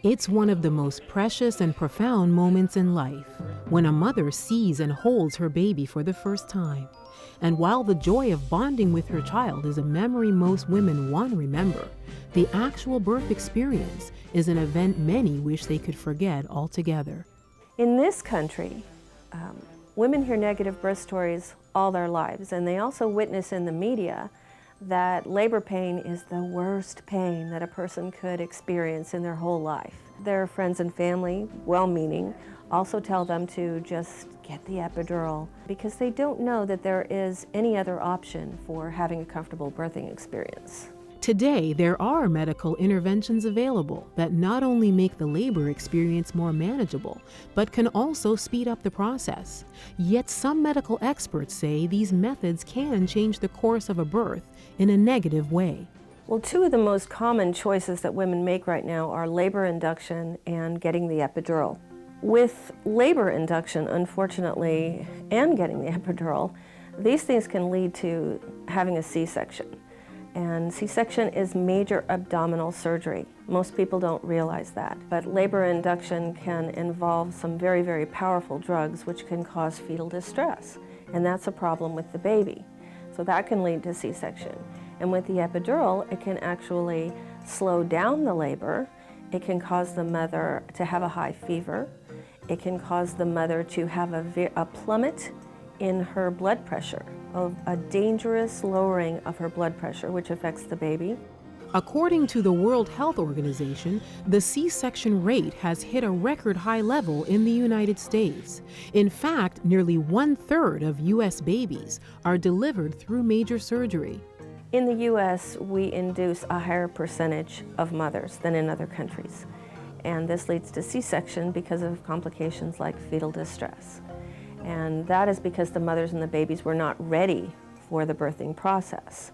It's one of the most precious and profound moments in life, when a mother sees and holds her baby for the first time. And while the joy of bonding with her child is a memory most women want to remember, the actual birth experience is an event many wish they could forget altogether. In this country, women hear negative birth stories all their lives, and they also witness in the media that labor pain is the worst pain that a person could experience in their whole life. Their friends and family, well-meaning, also tell them to just get the epidural because they don't know that there is any other option for having a comfortable birthing experience. Today, there are medical interventions available that not only make the labor experience more manageable, but can also speed up the process. Yet some medical experts say these methods can change the course of a birth in a negative way. Well, two of the most common choices that women make right now are labor induction and getting the epidural. With labor induction, unfortunately, and getting the epidural, these things can lead to having a C-section. And C-section is major abdominal surgery. Most people don't realize that. But labor induction can involve some very, very powerful drugs which can cause fetal distress. And that's a problem with the baby. So that can lead to C-section. And with the epidural, it can actually slow down the labor. It can cause the mother to have a high fever. It can cause the mother to have a plummet in her blood pressure, of a dangerous lowering of her blood pressure, which affects the baby. According to the World Health Organization, the C-section rate has hit a record high level in the United States. In fact, nearly 1/3 of U.S. babies are delivered through major surgery. In the U.S., we induce a higher percentage of mothers than in other countries. And this leads to C-section because of complications like fetal distress. And that is because the mothers and the babies were not ready for the birthing process.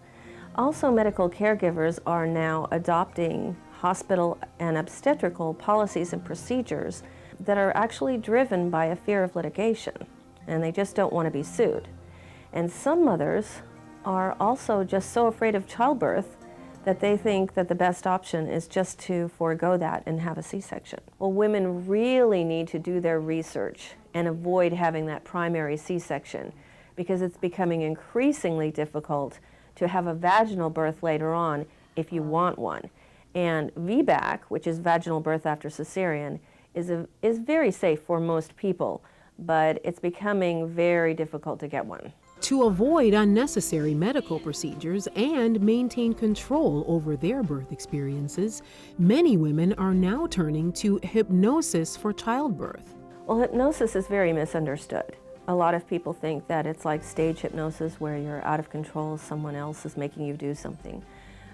Also, medical caregivers are now adopting hospital and obstetrical policies and procedures that are actually driven by a fear of litigation, and they just don't want to be sued. And some mothers are also just so afraid of childbirth that they think that the best option is just to forego that and have a C-section. Well, women really need to do their research and avoid having that primary C-section because it's becoming increasingly difficult to have a vaginal birth later on if you want one. And VBAC, which is vaginal birth after cesarean, is very safe for most people, but it's becoming very difficult to get one. To avoid unnecessary medical procedures and maintain control over their birth experiences, many women are now turning to hypnosis for childbirth. Well, hypnosis is very misunderstood. A lot of people think that it's like stage hypnosis where you're out of control, someone else is making you do something.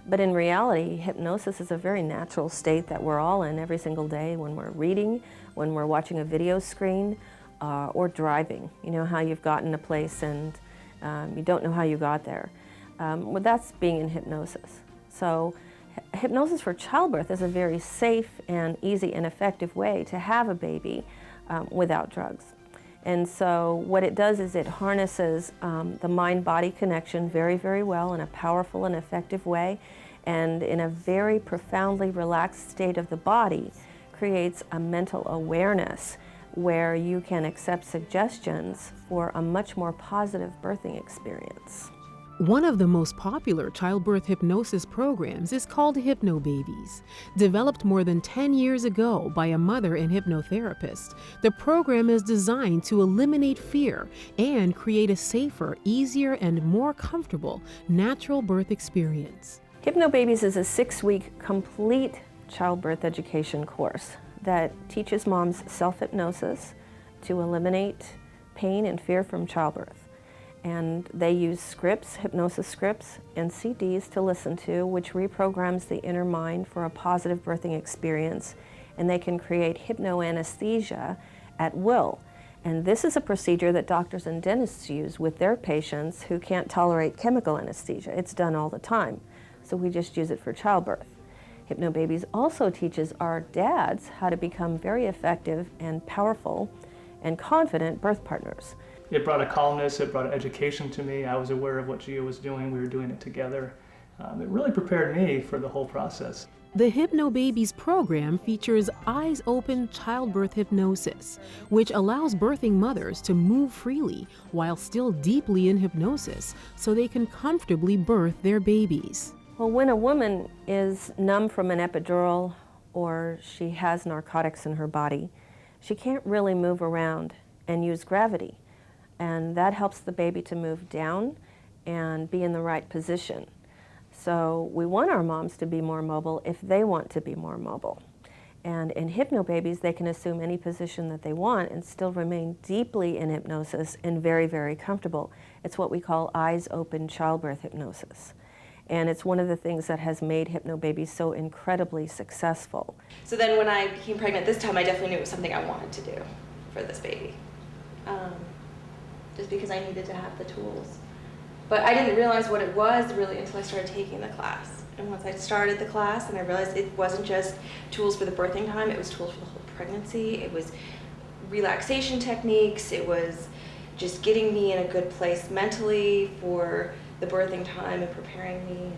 But in reality, hypnosis is a very natural state that we're all in every single day when we're reading, when we're watching a video screen, or driving. You know how you've gotten a place and you don't know how you got there. Well, that's being in hypnosis. So hypnosis for childbirth is a very safe and easy and effective way to have a baby without drugs. And so what it does is it harnesses the mind-body connection very, very well in a powerful and effective way, and in a very profoundly relaxed state of the body creates a mental awareness where you can accept suggestions for a much more positive birthing experience. One of the most popular childbirth hypnosis programs is called Hypnobabies. Developed more than 10 years ago by a mother and hypnotherapist, the program is designed to eliminate fear and create a safer, easier, and more comfortable natural birth experience. Hypnobabies is a 6-week complete childbirth education course that teaches moms self-hypnosis to eliminate pain and fear from childbirth. And they use scripts, hypnosis scripts, and CDs to listen to, which reprograms the inner mind for a positive birthing experience. And they can create hypnoanesthesia at will. And this is a procedure that doctors and dentists use with their patients who can't tolerate chemical anesthesia. It's done all the time. So we just use it for childbirth. Hypnobabies also teaches our dads how to become very effective and powerful and confident birth partners. It brought a calmness, it brought education to me. I was aware of what Gia was doing, we were doing it together. It really prepared me for the whole process. The Hypnobabies program features eyes open childbirth hypnosis, which allows birthing mothers to move freely while still deeply in hypnosis so they can comfortably birth their babies. Well, when a woman is numb from an epidural or she has narcotics in her body, she can't really move around and use gravity. And that helps the baby to move down and be in the right position. So we want our moms to be more mobile if they want to be more mobile. And in Hypnobabies, they can assume any position that they want and still remain deeply in hypnosis and very, very comfortable. It's what we call eyes open childbirth hypnosis. And it's one of the things that has made Hypnobabies so incredibly successful. So then when I became pregnant this time, I definitely knew it was something I wanted to do for this baby. Just because I needed to have the tools. But I didn't realize what it was really until I started taking the class. And once I started the class and I realized it wasn't just tools for the birthing time, it was tools for the whole pregnancy. It was relaxation techniques. It was just getting me in a good place mentally for the birthing time and preparing me.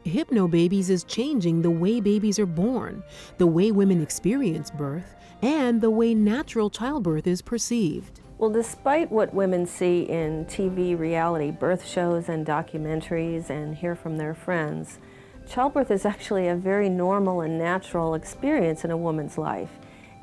Hypnobabies is changing the way babies are born, the way women experience birth, and the way natural childbirth is perceived. Well, despite what women see in TV reality birth shows and documentaries and hear from their friends, childbirth is actually a very normal and natural experience in a woman's life,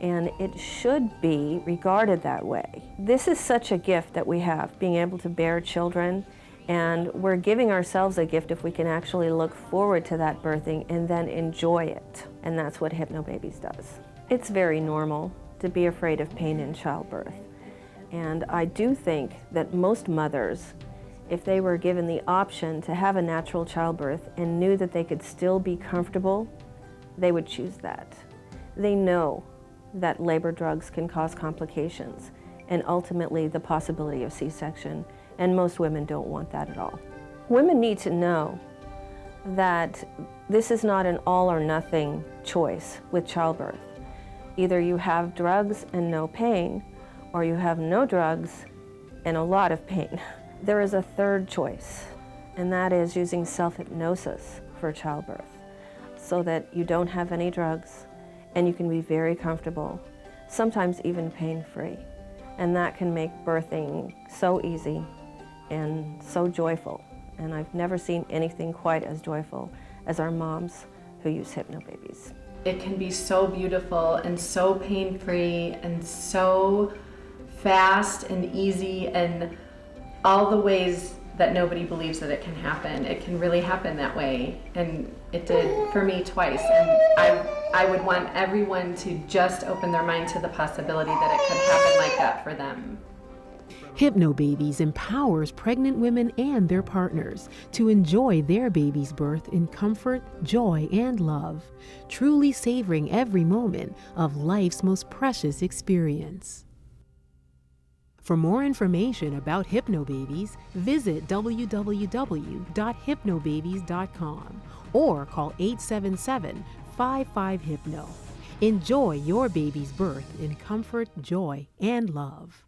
and it should be regarded that way. This is such a gift that we have, being able to bear children, and we're giving ourselves a gift if we can actually look forward to that birthing and then enjoy it, and that's what Hypnobabies does. It's very normal to be afraid of pain in childbirth. And I do think that most mothers, if they were given the option to have a natural childbirth and knew that they could still be comfortable, they would choose that. They know that labor drugs can cause complications and ultimately the possibility of C-section, and most women don't want that at all. Women need to know that this is not an all or nothing choice with childbirth. Either you have drugs and no pain, or you have no drugs and a lot of pain. There is a third choice, and that is using self-hypnosis for childbirth, so that you don't have any drugs and you can be very comfortable, sometimes even pain-free. And that can make birthing so easy and so joyful. And I've never seen anything quite as joyful as our moms who use Hypnobabies. It can be so beautiful and so pain-free and so fast and easy, and all the ways that nobody believes that it can happen. It can really happen that way, and it did for me twice. And I would want everyone to just open their mind to the possibility that it could happen like that for them. Hypnobabies empowers pregnant women and their partners to enjoy their baby's birth in comfort, joy, and love, truly savoring every moment of life's most precious experience. For more information about Hypnobabies, visit www.hypnobabies.com or call 877-55-HYPNO. Enjoy your baby's birth in comfort, joy, and love.